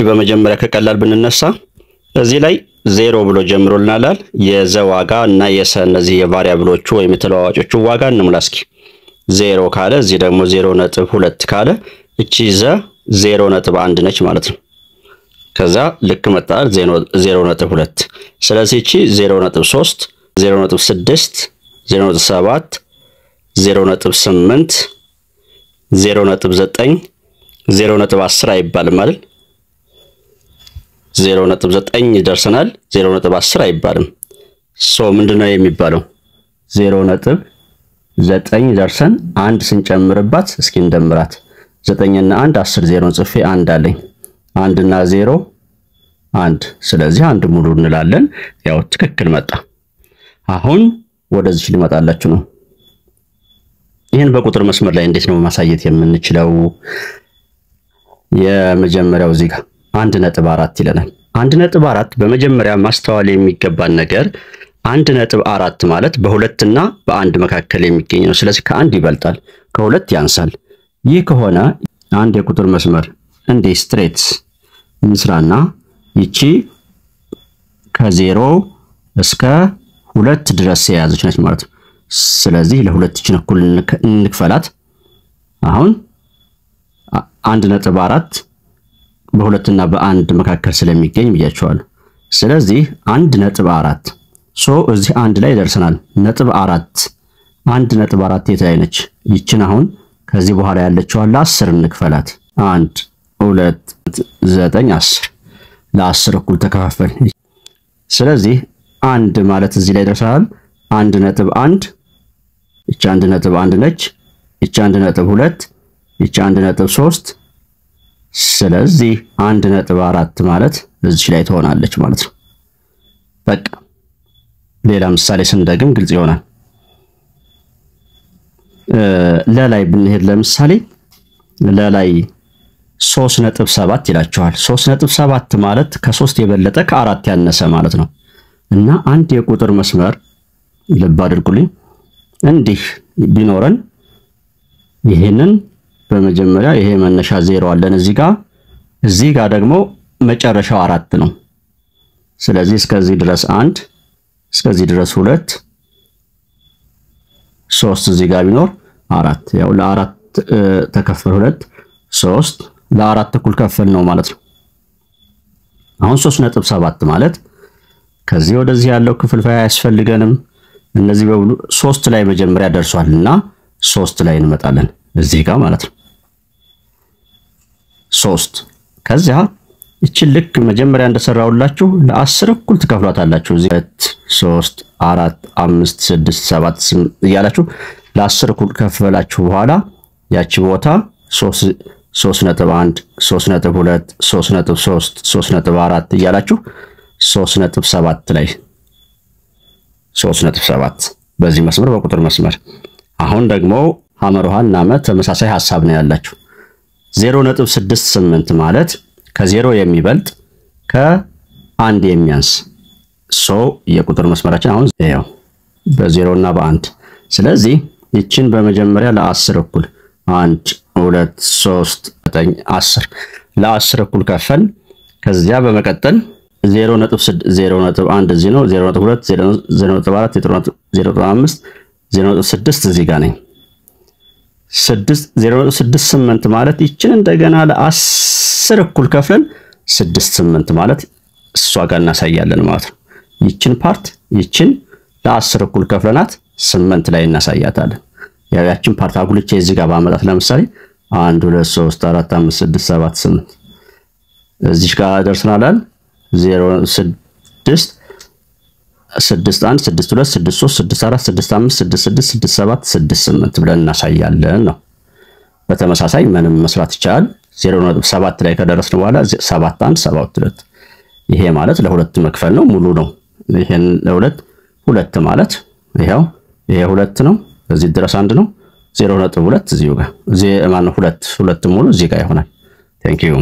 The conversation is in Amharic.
በመጀመሪያ ከቀላል ብንነሳ እዚህ ላይ 0 ብሎ ጀምሮልናል የዘዋጋ እና የሰነዚህ የቫሪያብሎቹ ወይም የተለዋዋጮቹ ዋጋ እንሙላ እስኪ 0 ካለ እዚህ ደግሞ 0.2 ካለ እቺ ዘ 0.1 ነች ማለት ነው ከዛ ልክ መጣል 0.2 ስለዚህ እቺ 0.3 0.6 0.7 0.8 0.9 0.10 አይባልም አይደል 0.9 ደርሰናል 0.10 አይባልም ሶ ምንድነው የሚባለው 0.9 ደርሰን አንድ ስንጨምርባት እስኪ እንደምራት 9 እና 1 10 0 ጽፌ 1 አለኝ 1 እና 0 1 ስለዚህ አንድ ሙሉ እንላለን ያው ትክክል መጣ አሁን ወደዚህ ሊመጣላችሁ ነው ይሄን በቁጥር መስመር ላይ እንዴት ነው ማሳየት የምንችለው የመጀመሪያው እዚህ ጋር 1.4 ይለናል 1.4 በመጀመሪያ ማስተዋል የሚገባን ነገር 1.4 ማለት በሁለት እና በአንድ መካከል የሚገኝ ነው ስለዚህ ከአንድ ይበልጣል ከሁለት ያንሳል ይህ ከሆነ አንድ የቁጥር መስመር እንደ ስትሬት እንስራና ይቺ ከ0 እስከ 2 ድረስ ያያዘች ነች ማለት ነው ስለዚህ ለሁለት እቺን እኩል እንክፈላት አሁን 1.4 በሁለትና በአንድ መካከል ስለሚገኝ ብያቸዋለሁ ስለዚህ 1.4 ሶ እዚህ አንድ ላይ ደርሰናል ነጥብ 4 1.4 የት ላይ ነች ይችን አሁን ከዚህ በኋላ ያለችው አለ 10 እንክፈላት 1 2 9 10 ለ10 እኩል ተከፋፈል ስለዚህ 1 ማለት እዚህ ላይ ደርሰናል 1.1 እቺ 1.1 ነች እቺ 1.2 እቺ 1.3 ስለዚህ 1.4 ማለት እዚህ ላይ ትሆናለች ማለት ነው በቃ ሌላ ምሳሌ ስንደግም ግልጽ ይሆናል ለላይ ብንሄድ ለምሳሌ ለላይ 3.7 ይላችኋል 3.7 ማለት ከ3 የበለጠ ከ4 ያነሰ ማለት ነው እና አንድ የቁጥር መስመር ልብ አድርጉልኝ እንዲህ ቢኖረን ይሄንን በመጀመሪያ ይሄ መነሻ 0 አለን እዚህ ጋር ደግሞ መጨረሻው 4 ነው ስለዚህ እስከዚህ ድረስ 1 እስከዚህ ድረስ 2 3 እዚህ ጋር ቢኖር 4 ያው ለ4 ተከፈል 2 3 ለ4 እኩል ከፈል ነው ማለት ነው አሁን 3.7 ማለት ከዚህ ወደዚህ ያለው ክፍልፋይ አያስፈልገንም እነዚህ በሙሉ 3 ላይ መጀመሪያ ደርሷልና 3 ላይ እንመጣለን እዚህ ጋር ማለት ነው 3 ከዛ እቺ ልክ መጀመሪያ እንደሰራውላችሁ ለ10 እኩል ትከፍሏታላችሁ እዚህ 3 4 5 6 7 8 እያላችሁ ለ10 እኩል ከፈላችሁ በኋላ ያቺ ቦታ 3.1 3.2 3.3 3.4 እያላችሁ 3.7 ላይ 3.7 በዚህ መስመር በቁጥር መስመር አሁን ደግሞ ሐመርሃና ተመሳሳይ ሐሳብ ነው ያላችሁ 0.68 ማለት ከ0 የሚበልጥ ከ1 የሚያንስ ሶ የቁጥር መስመራችን አሁን ያው በ0 እና በ1 ስለዚህ ይችን በመጀመሪያ ለ10 እኩል 1 2 3 9 10 ለ10 እኩል ከፈል ከዚያ በመቀጠል 0.1 እዚህ ነው 0.2 0.4 0.5 0.6 እዚህ ጋር ነኝ 0.68 ማለት ይችን እንደገና ለ10 እኩል ከፍለን 68 ማለት እሷ ጋር እናሳያለን ማለት ነው ይችን ፓርት ይችን ለ10 እኩል ከፍለናት 8 ላይ እናሳያታለን ያችን ፓርት አጉልቼ እዚህ ጋር ባመጣት ለምሳሌ 1 2 3 4 5 6 7 8 እዚህ ጋር ደርሰናል 0 6 6 1 6 2 6 3 6 4 6 5 6 6 6 7 6 8 ብለን እናሳያለን ነው በተመሳሳይ ምንም መስራት ይቻላል 0.7 ላይ ከደረስን በኋላ 7 1 7 2 ይሄ ማለት ለሁለት መክፈል ነው ሙሉ ነው ይሄን ለሁለት ሁለት ማለት ይሄው ይሄ ሁለት ነው እዚህ ድረስ አንድ ነው 0.2 እዚሁ ጋር እዚህ ማን ነው ሁለት ሙሉ እዚህ ጋር ይሆናል ታንክ ዩ